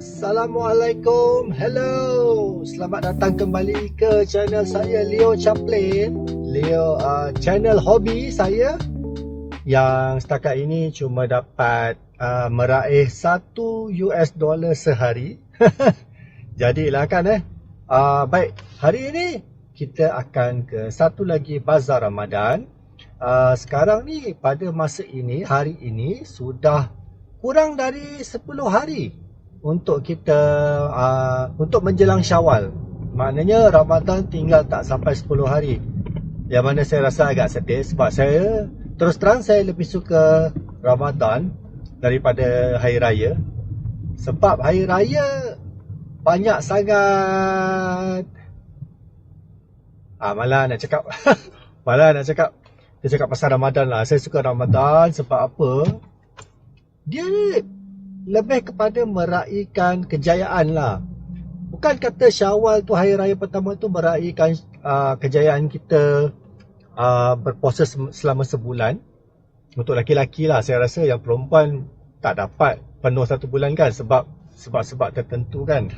Assalamualaikum, hello. Selamat datang kembali ke channel saya, Leo Chaplin. Leo channel hobi saya yang setakat ini cuma dapat meraih $1 sehari. Jadilah kan baik, hari ini kita akan ke satu lagi bazar Ramadan. Sekarang ni pada masa ini, hari ini sudah kurang dari 10 hari untuk kita untuk menjelang Syawal. Maknanya Ramadan tinggal tak sampai 10 hari. Yang mana saya rasa agak sedih sebab saya terus terang saya lebih suka Ramadan daripada Hari Raya. Sebab Hari Raya banyak sangat malah nak cakap malah nak cakap. Dia cakap pasal Ramadan lah. Saya suka Ramadan sebab apa? Dia lebih kepada meraihkan kejayaan lah. Bukan kata Syawal tu, hari raya pertama tu meraihkan kejayaan kita berpuasa selama sebulan. Untuk laki-laki lah, saya rasa yang perempuan tak dapat penuh 1 bulan kan, sebab tertentu kan.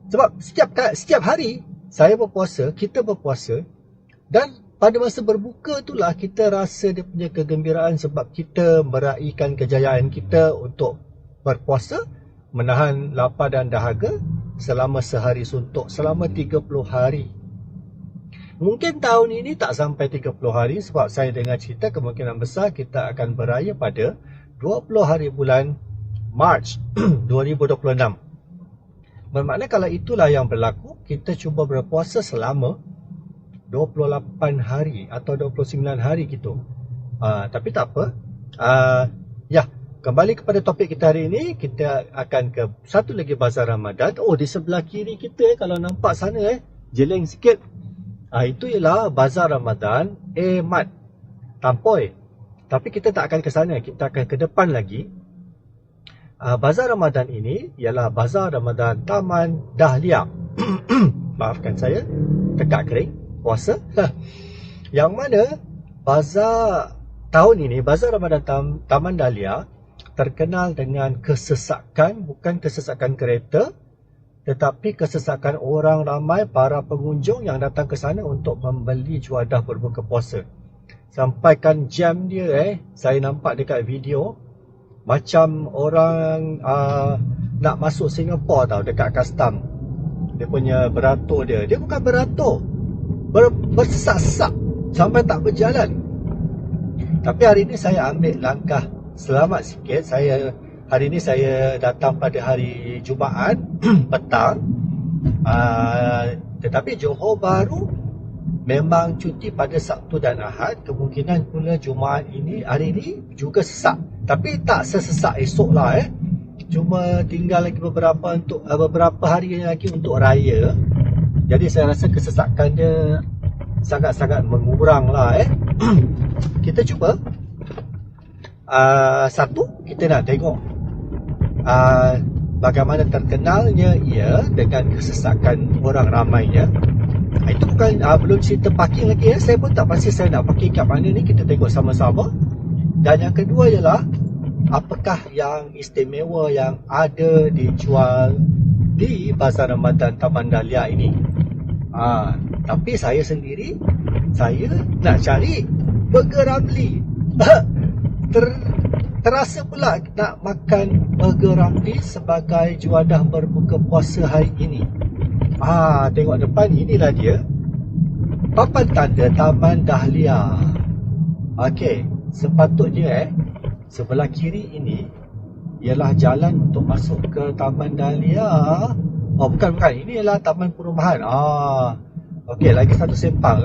Sebab setiap hari saya berpuasa, kita berpuasa, dan pada masa berbuka itulah kita rasa dia punya kegembiraan sebab kita meraihkan kejayaan kita untuk berpuasa, menahan lapar dan dahaga selama sehari suntuk, selama 30 hari. Mungkin tahun ini tak sampai 30 hari sebab saya dengar cerita kemungkinan besar kita akan beraya pada 20 hari bulan Mac 2026. Bermakna kalau itulah yang berlaku, kita cuba berpuasa selama 28 hari atau 29 hari gitu. Tapi tak apa. Kembali kepada topik kita hari ini, kita akan ke satu lagi bazar Ramadan. Oh, di sebelah kiri kita kalau nampak sana jeleng sikit. Itu ialah bazar Ramadan Mart Tampoi. Tapi kita tak akan ke sana, kita akan ke depan lagi. Bazar Ramadan ini ialah bazar Ramadan Taman Dahlia. Maafkan saya, tekak kering puasa. Yang mana bazar tahun ini, bazar Ramadan Taman Dahlia terkenal dengan kesesakan, bukan kesesakan kereta, tetapi kesesakan orang ramai, para pengunjung yang datang ke sana untuk membeli juadah berbuka puasa. Sampaikan jam dia saya nampak dekat video macam orang nak masuk Singapura tau, dekat custom. Dia punya beratur dia bukan beratur, bersesak-sesak sampai tak berjalan. Tapi hari ini saya ambil langkah selamat sikit. Hari ini saya datang pada hari Jumaat petang. Tetapi Johor Bahru memang cuti pada Sabtu dan Ahad. Kemungkinan pula Jumaat ini, hari ini juga sesak. Tapi tak sesesak esok lah Cuma tinggal lagi beberapa hari lagi untuk raya. Jadi saya rasa kesesakan dia sangat-sangat mengurang lah Kita cuba satu, kita nak tengok bagaimana terkenalnya ia dengan kesesakan orang ramainya. Itu bukan belum cerita parking lagi Saya pun tak pasti saya nak parking kat mana ni. Kita tengok sama-sama. Dan yang kedua ialah apakah yang istimewa yang ada dijual di Bazar Ramadan Taman Dahlia ini. Tapi saya sendiri, saya nak cari burger Ramli. Terasa pula nak makan burger Ramli sebagai juadah berbuka puasa hari ini. Tengok depan, inilah dia, papan tanda Taman Dahlia. Okey, sepatutnya sebelah kiri ini ialah jalan untuk masuk ke Taman Dahlia. Bukan. Ini ialah taman perumahan. Okey, lagi satu sempang.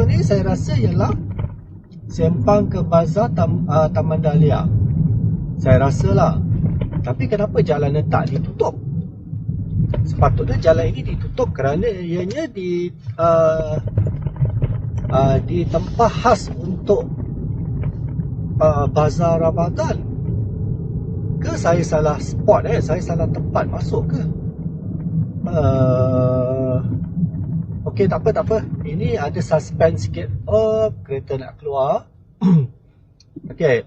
Ni saya rasa ialah sempang ke bazar Taman Dahlia. Saya rasalah. Tapi kenapa jalan ni tak ditutup? Sepatutnya jalan ini ditutup kerana ianya di tempat khas untuk bazar Ramadan. Ke saya salah spot saya salah tempat masuk ke? Okey, tak apa. Ini ada suspense sikit. Kereta nak keluar. Okey,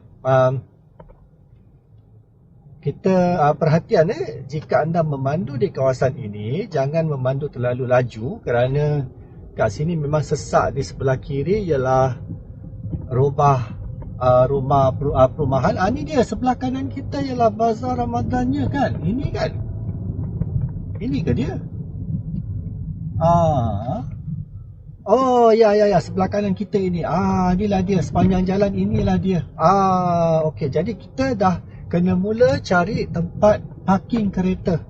kita perhatian jika anda memandu di kawasan ini, jangan memandu terlalu laju kerana kat sini memang sesak. Di sebelah kiri ialah rumah perumahan. Ini dia sebelah kanan kita ialah bazar Ramadannya kan. Ini kan. Ini ke dia? Oh ya sebelah kanan kita ini. Inilah dia sepanjang jalan, inilah dia. Okey, jadi kita dah kena mula cari tempat parking kereta.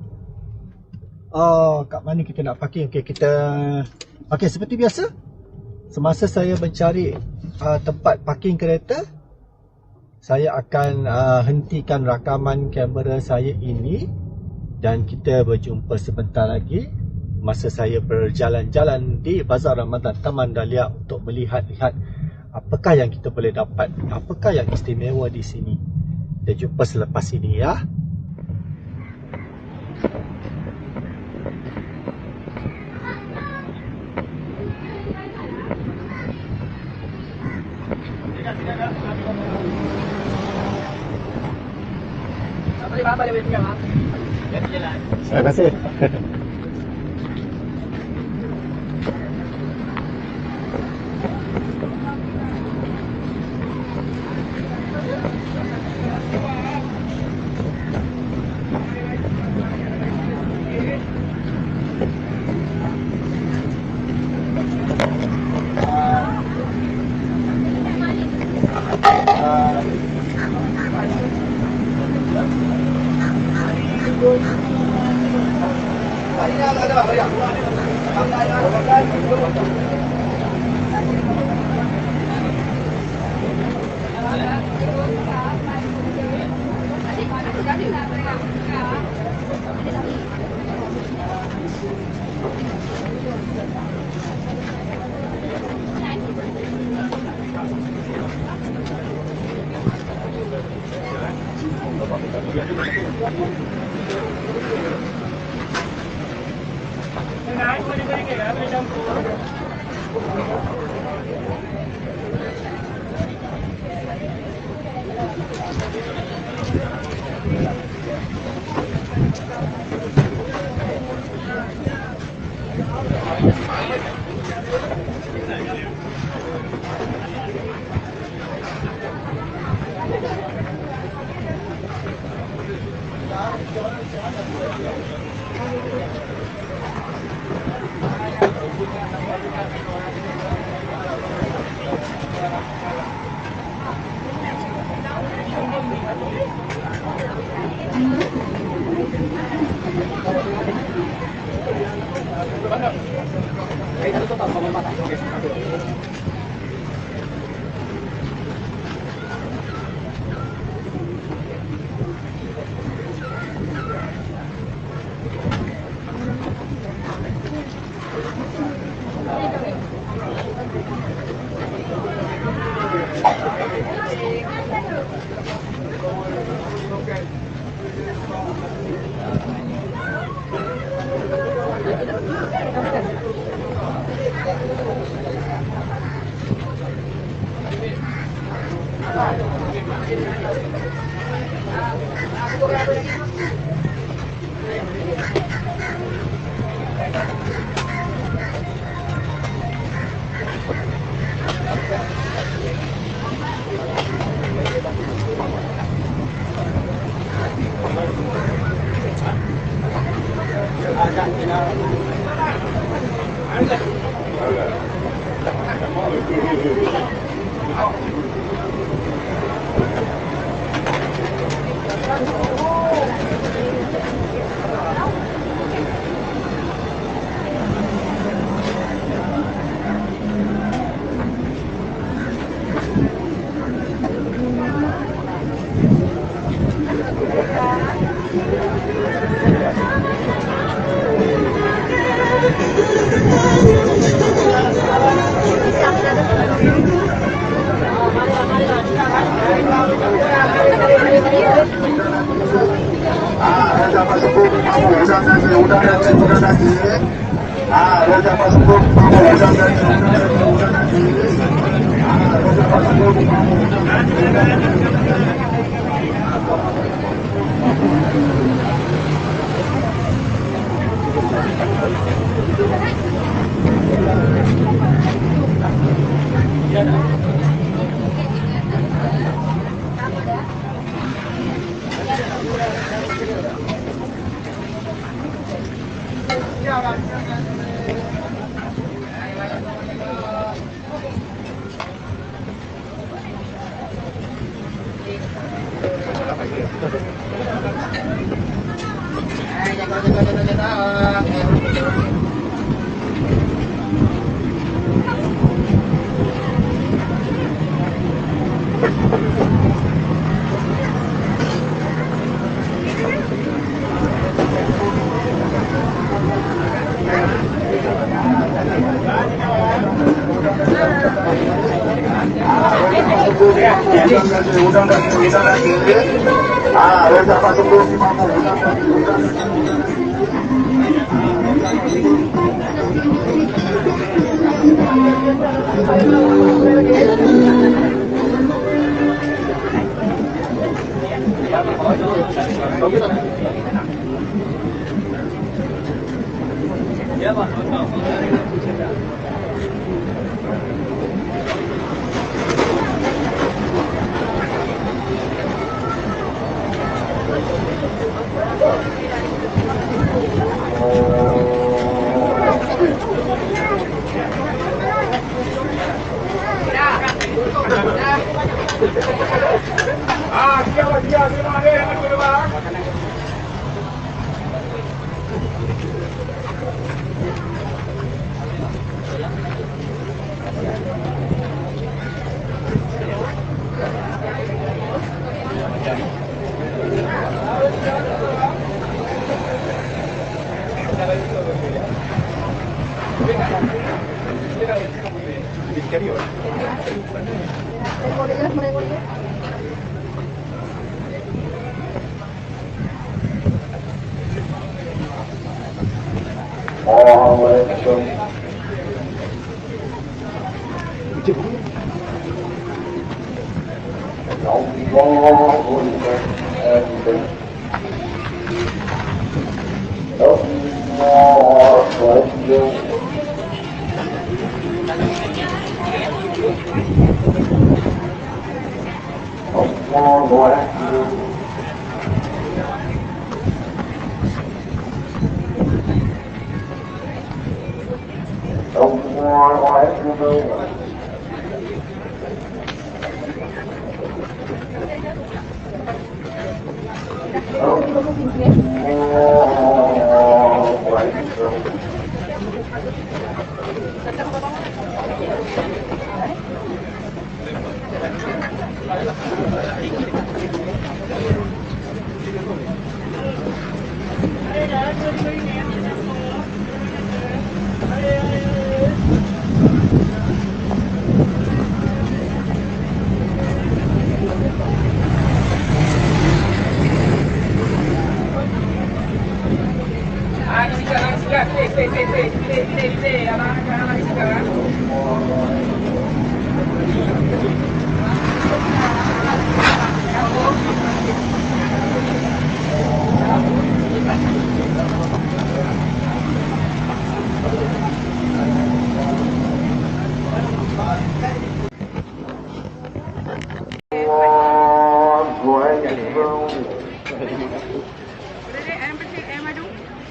Kat mana kita nak parking? Okey, seperti biasa, semasa saya mencari tempat parking kereta, saya akan hentikan rakaman kamera saya ini dan kita berjumpa sebentar lagi masa saya berjalan-jalan di Bazar Ramadan Taman Dahlia untuk melihat-lihat apakah yang kita boleh dapat, apakah yang istimewa di sini. Kita jumpa selepas ini ya. Terima kasih.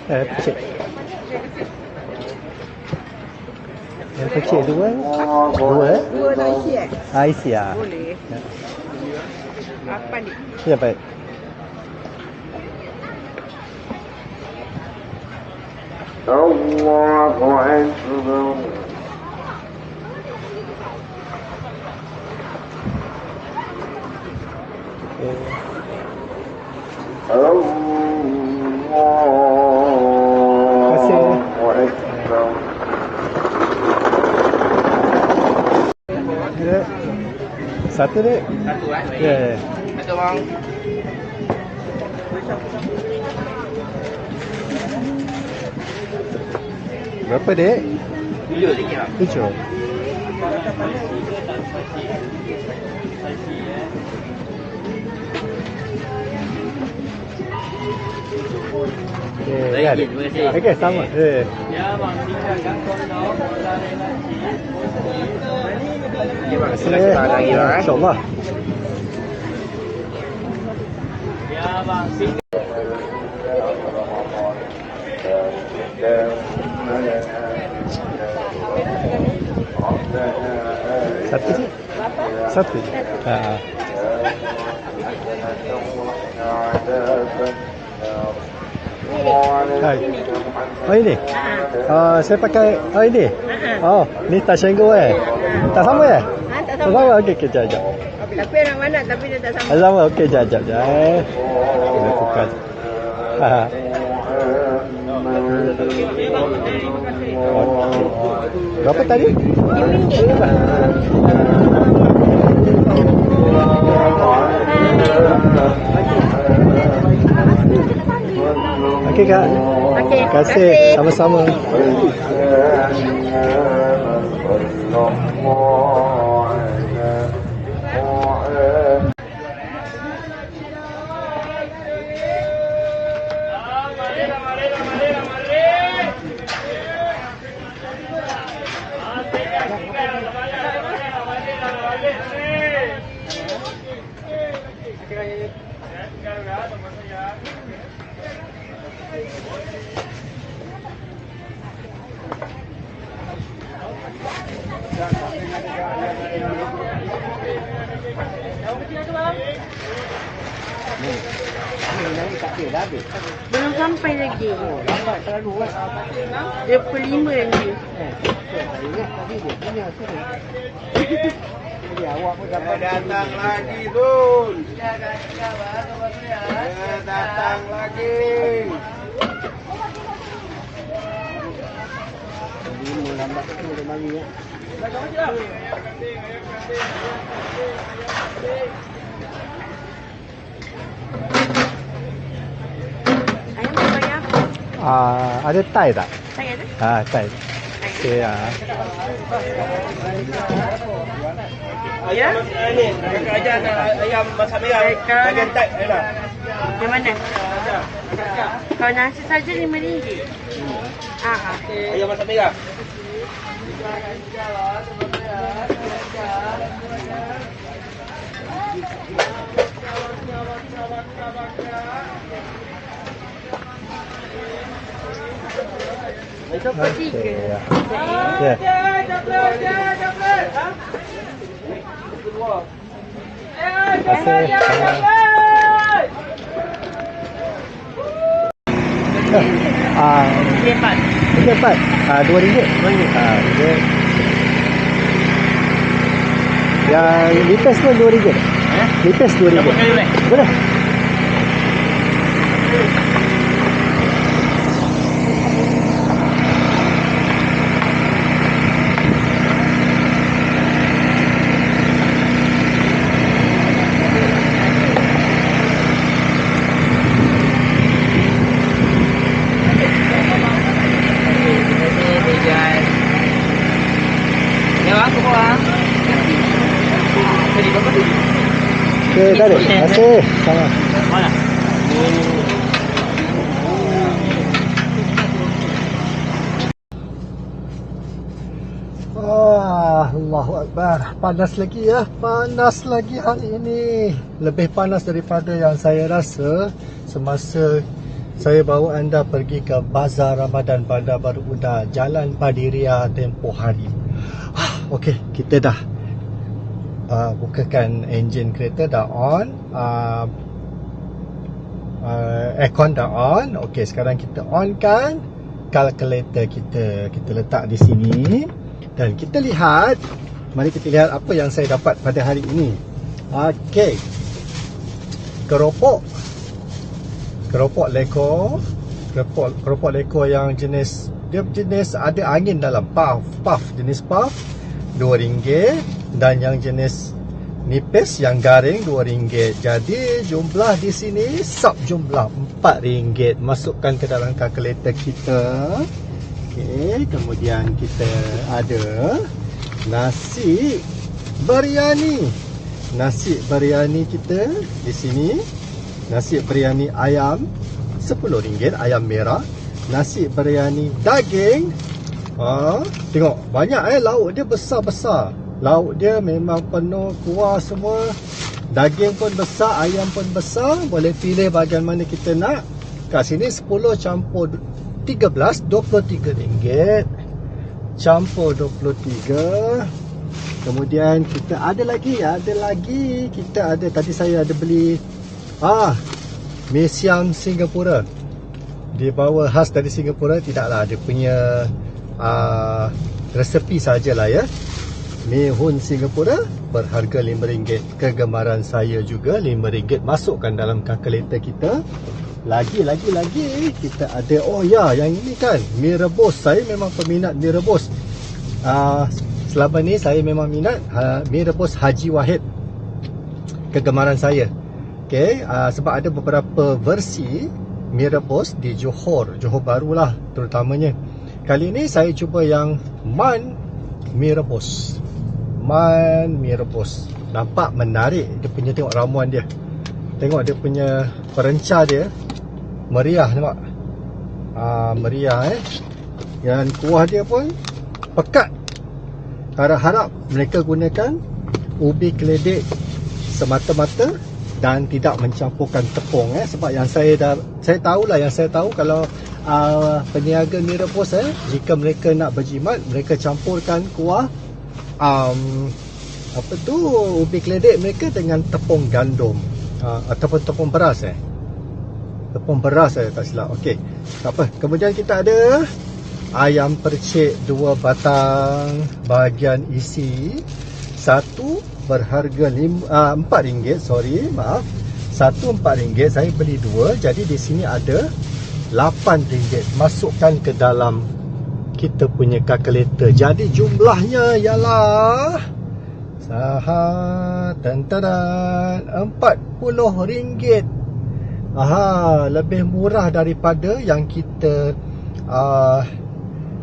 Pecik. Yang pecik dua? Dua? Dua nak isi Isi ah. Boleh. Apa ni? Ya, baik. Allahu Akbar. Satu dek. Satu kan? Ya. Satu bang. Berapa dek? 7 ringgit bang. 7. Baik, terima kasih. Okey, sama. Ya bang, tinggalkan kondom. Terima kasih lagi bang. InsyaAllah. Ya bang. Satu je? Satu je? Hai. Oh ini? Saya pakai ini? Oh, ni tak Senggo tak sama ya? Tak sama? Okey, jap. Tapi orang mana tapi dia tak sama. Tak sama? Okey, jap. Kita tukar. Berapa tadi? Okey Kak. Terima kasih. Sama-sama. Belum sampai lagi. 25 lagi. Datang lagi, Dul. Datang lagi. Ayam berapa ya? Ada Thai tak? Saya ada. Thai. Okey Ya? Ni, kakak ajar nak ayam masak merah. Bagian type ada. Di mana? Kalau nasi saja RM5. Ayam masak merah. Okey. Ya. Terima kasih. Lepas. RM4. RM2. Yang lipas pun RM2. Lipas RM2. Boleh? Okey, dah ada. Terima kasih. Sama. Mana? Allahu Akbar. Panas lagi ya. Panas lagi hari ini. Lebih panas daripada yang saya rasa semasa saya bawa anda pergi ke Bazar Ramadan Bandar Baru Udara, Jalan Padiria tempoh hari. Okey, kita dah bukakan enjin kereta dah on. Aircon dah on. Okey, sekarang kita on kan kalkulator kita. Kita letak di sini dan kita lihat. Mari kita lihat apa yang saya dapat pada hari ini. Okey. Keropok leko. Keropok leko yang jenis ada angin dalam, puff jenis puff RM2, dan yang jenis nipis yang garing RM2. Jadi jumlah di sini jumlah RM4. Masukkan ke dalam kalkulator kita. Okey, kemudian kita ada nasi biryani. Nasi biryani kita di sini. Nasi biryani ayam RM10, ayam merah. Nasi biryani daging. Tengok banyak lauk dia besar-besar. Lauk dia memang penuh, kuah semua. Daging pun besar, ayam pun besar. Boleh pilih bahagian mana kita nak. Kat sini 10 campur 13, RM23. Campur 23. Kemudian kita ada lagi kita ada, tadi saya ada beli mee siam Singapura. Dia bawa khas dari Singapura, tidaklah dia punya resepi sajalah ya. Mee Hun Singapura berharga RM5. Kegemaran saya juga RM5, masukkan dalam kalkulator kita. Lagi kita ada, yang ini kan mee rebus. Saya memang peminat mee rebus. Selama ni saya memang minat mee rebus Haji Wahid. Kegemaran saya. Okey, sebab ada beberapa versi mee rebus di Johor Bahru lah terutamanya. Kali ni saya cuba yang Man mee rebus. Nampak menarik dia punya, tengok ramuan dia. Tengok dia punya perencah dia. Meriah, nampak? Meriah Dan kuah dia pun pekat. Harap-harap mereka gunakan ubi keledek semata-mata dan tidak mencampurkan tepung sebab yang saya tahu kalau peniaga mee rebus jika mereka nak berjimat, mereka campurkan kuah ubi keledek mereka dengan tepung gandum ataupun tepung beras tepung beras tak silap. Okey, tak apa. Kemudian kita ada ayam percik 2 batang bahagian isi. Satu berharga RM4, satu RM4. Saya beli 2, jadi di sini ada RM8. Masukkan ke dalam kita punya kalkulator. Jadi jumlahnya ialah RM40. Lebih murah daripada yang kita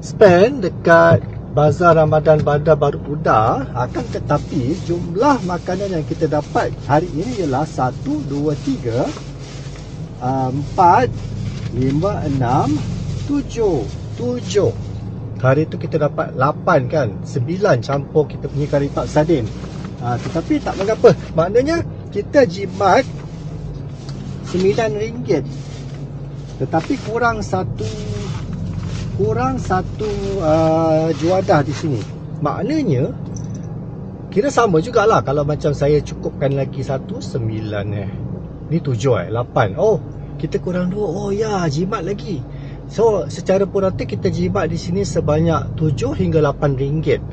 spend dekat Bazar Ramadan Bandar Baru Uda. Akan tetapi jumlah makanan yang kita dapat hari ini ialah 1, 2, 3, 4, 5, 6, 7. Hari tu kita dapat 8 kan, 9 campur kita punya kari pak sardin. Tetapi tak mengapa, maknanya kita jimat RM9, tetapi kurang satu juadah di sini. Maknanya kira sama jugalah. Kalau macam saya cukupkan lagi 9 ni 7 8. Kita kurang 2. Jimat lagi. So secara purata kita jimat di sini sebanyak 7 hingga RM8.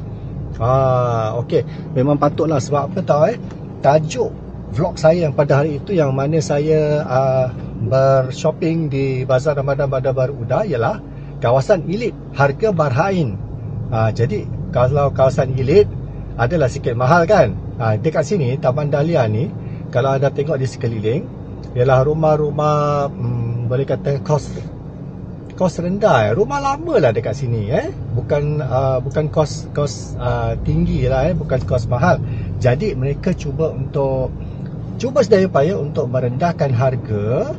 Okey, memang patutlah. Sebab apa tahu tajuk vlog saya yang pada hari itu, yang mana saya bershopping di Bazar Ramadan Bandar Baru Uda, ialah kawasan elit, harga barhain. Jadi kalau kawasan elit adalah sikit mahal kan. Dekat sini Taman Dahlia ni, kalau anda tengok di sekeliling, ialah rumah-rumah boleh kata kos rendah. Rumah lama lah dekat sini bukan kos tinggi lah bukan kos mahal. Jadi mereka cuba sedaya upaya untuk merendahkan harga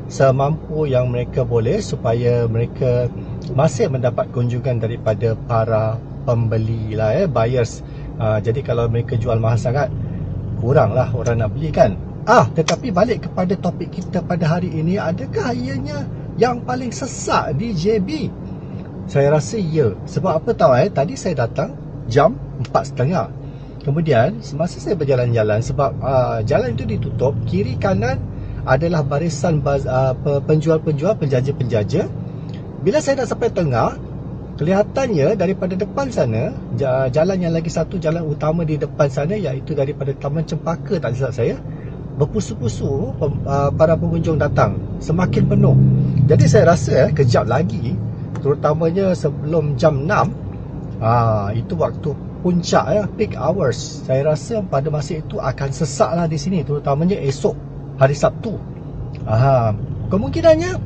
semampu yang mereka boleh, supaya mereka masih mendapat kunjungan daripada para pembeli lah buyers. Jadi kalau mereka jual mahal sangat, kuranglah orang nak beli kan. Tetapi balik kepada topik kita pada hari ini, adakah ianya yang paling sesak di JB? Saya rasa ya. Sebab apa tahu tadi saya datang jam 4.30. Kemudian semasa saya berjalan-jalan, sebab jalan itu ditutup, kiri kanan adalah barisan penjual-penjual, penjaja-penjaja. Bila saya dah sampai tengah, kelihatannya daripada depan sana, jalan yang lagi satu, jalan utama di depan sana, iaitu daripada Taman Cempaka tak silap saya, berpusu-pusu para pengunjung datang, semakin penuh. Jadi saya rasa kejap lagi, terutamanya sebelum jam 6, itu waktu puncak peak hours. Saya rasa pada masa itu akan sesak lah di sini, terutamanya esok hari Sabtu. Kemungkinannya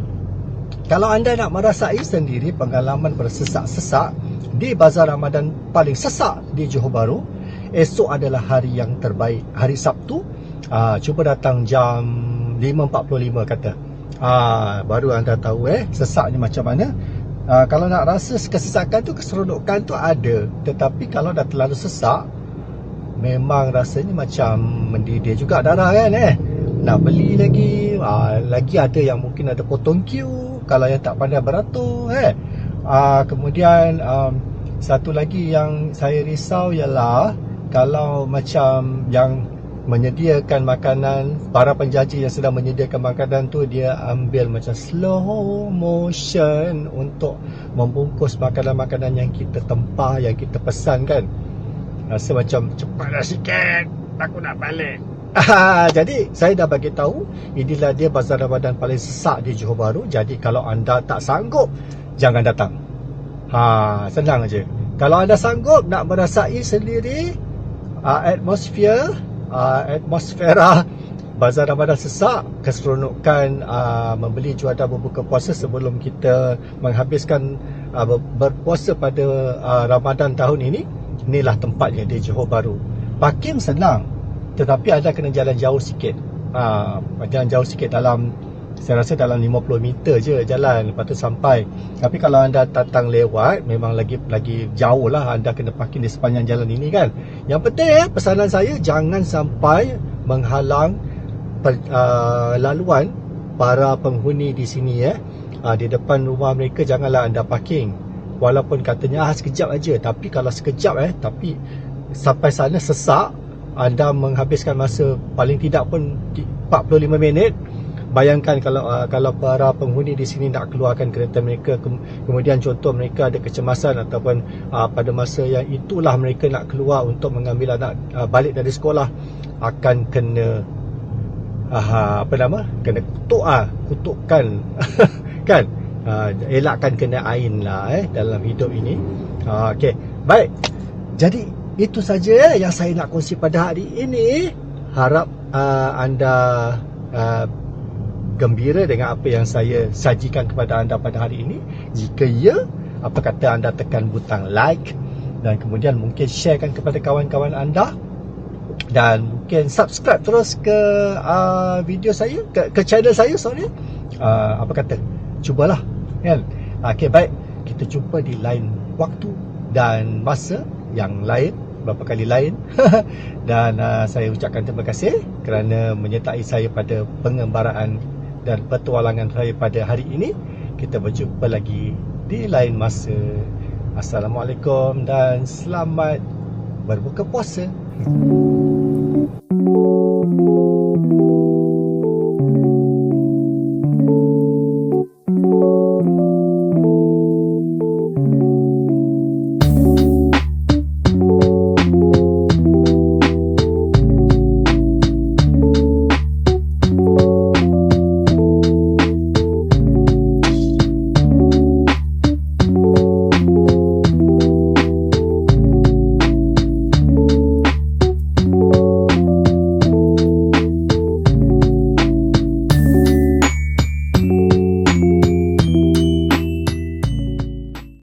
kalau anda nak merasai sendiri pengalaman bersesak-sesak di Bazar Ramadan paling sesak di Johor Bahru, esok adalah hari yang terbaik, hari Sabtu. Cuba datang jam 5.45 kata. Baru anda tahu sesaknya macam mana. Kalau nak rasa kesesakan tu, keseronokan tu ada. Tetapi kalau dah terlalu sesak, memang rasanya macam mendidih juga darah kan nak beli lagi. Lagi ada yang mungkin ada potong queue kalau yang tak pandai beratur Kemudian satu lagi yang saya risau ialah kalau macam yang menyediakan makanan, para penjaji yang sedang menyediakan makanan tu, dia ambil macam slow motion untuk membungkus makanan-makanan yang kita tempah, yang kita pesan kan. Rasa macam cepatlah sikit, aku nak balik. Jadi saya dah bagi tahu, inilah dia bazar Ramadan paling sesak di Johor Bahru. Jadi kalau anda tak sanggup, jangan datang. Senang aja. Kalau anda sanggup nak merasai sendiri atmosfera bazar Ramadan sesak, keseronokan membeli juadah berbuka puasa sebelum kita menghabiskan berpuasa pada Ramadan tahun ini, inilah tempatnya di Johor Bahru. Parking senang, tetapi anda kena jalan jauh sikit. Jalan jauh sikit, saya rasa dalam 50 meter je jalan, lepas tu sampai. Tapi kalau anda datang lewat, memang lagi jauh lah, anda kena parking di sepanjang jalan ini kan. Yang penting pesanan saya, jangan sampai menghalang laluan para penghuni di sini. Di depan rumah mereka janganlah anda parking. Walaupun katanya sekejap aja, tapi kalau sekejap tapi sampai sana sesak, anda menghabiskan masa paling tidak pun 45 minit. Bayangkan kalau para penghuni di sini nak keluarkan kereta mereka, kemudian contoh mereka ada kecemasan ataupun pada masa yang itulah mereka nak keluar untuk mengambil anak balik dari sekolah, akan kena kena kutukkan kan. Elakkan kena ain lah dalam hidup ini. Okey, baik. Jadi itu saja yang saya nak kongsi pada hari ini. Harap anda gembira dengan apa yang saya sajikan kepada anda pada hari ini. Jika ya, apa kata anda tekan butang like, dan kemudian mungkin sharekan kepada kawan-kawan anda, dan mungkin subscribe terus ke video saya, ke channel saya, apa kata, cubalah kan. Okey, baik, kita jumpa di lain waktu dan masa yang lain, beberapa kali lain. Dan saya ucapkan terima kasih kerana menyertai saya pada pengembaraan dan petualangan saya pada hari ini. Kita berjumpa lagi di lain masa. Assalamualaikum dan selamat berbuka puasa.